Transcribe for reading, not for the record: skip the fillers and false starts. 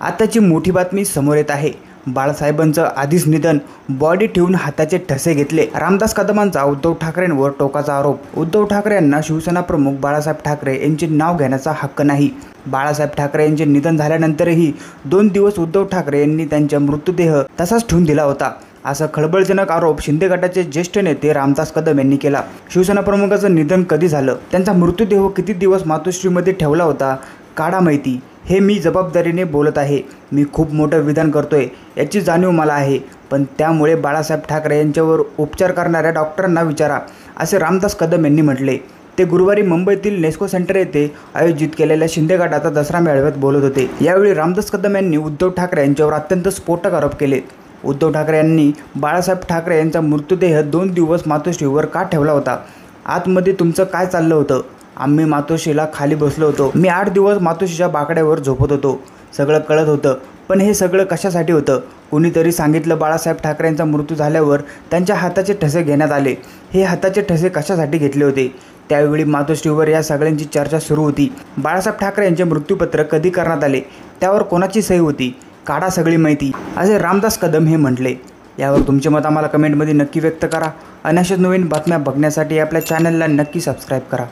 आताची मोठी बातमी समोर येत आहे। बाळासाहेबांचं आधीच निधन, बॉडी ठेवून हाताचे ठसे घेतले। रामदास कदमांचा उद्धव ठाकरेंवर टोकाचा आरोप। उद्धव ठाकरे यांना शिवसेना प्रमुख बाळासाहेब ठाकरे यांचे नाव घेण्याचा हक्क नाही। बाळासाहेब ठाकरे यांचे निधन झाल्यानंतरही 2 दिवस उद्धव ठाकरे यांनी त्यांचा मृतदेह तसाच ठेवून दिला होता, असा खळबळजनक आरोप शिंदे गटाचे ज्येष्ठ नेते रामदास कदम यांनी केला। शिवसेना प्रमुखाचं निधन कधी झालं, त्यांचा मृतदेह किती दिवस मातोश्रीमध्ये ठेवला होता, काढा माहिती। हे मी जबाबदारीने बोलत आहे। मी खूप मोठं विधान करतोय याची जाणीव मला आहे, पण त्यामुळे बाळासाहेब ठाकरे यांच्यावर उपचार करणाऱ्या डॉक्टरांना विचारा, असे रामदास कदम यांनी म्हटले। ते गुरुवारी मुंबईतील नेस्को सेंटर येथे आयोजित केलेल्या शिंदे गटाचा दसरा मेळाव्यात बोलत होते। यावेळी रामदास कदम यांनी उद्धव ठाकरे यांच्यावर अत्यंत स्फोटक आरोप केले। उद्धव ठाकरे यांनी बाळासाहेब ठाकरे यांचा मृतदेह 2 दिवस मातोश्रीवर का ठेवला होता? आतमध्ये तुमचं काय चाललं होतं? आम्ही मातोश्रीला खाली बसलो होतो। मी 8 दिवस मातोश्रीच्या बाकड्यावर झोपत होतो। सगळं कळत होतं, पण हे सगळं कशासाठी होतं? कुणीतरी सांगितलं बाळासाहेब ठाकरे यांचा मृत्यू झाल्यावर त्यांच्या हाताचे ठसे घेण्यात आले। हे हाताचे ठसे कशासाठी घेतले होते? त्यावेळी मातोश्रीवर या सगळ्यांची चर्चा सुरू होती। बाळासाहेब ठाकरे यांचे मृत्यूपत्र कधी करण्यात आले, त्यावर कोणाची सही होती, काढा सगळी माहिती, असे रामदास कदम हे म्हटले। यावर तुमचे मत आम्हाला कमेंटमध्ये नक्की व्यक्त करा आणि अशाच नवीन बातम्या बघण्यासाठी आपल्या चॅनलला नक्की सबस्क्राईब करा।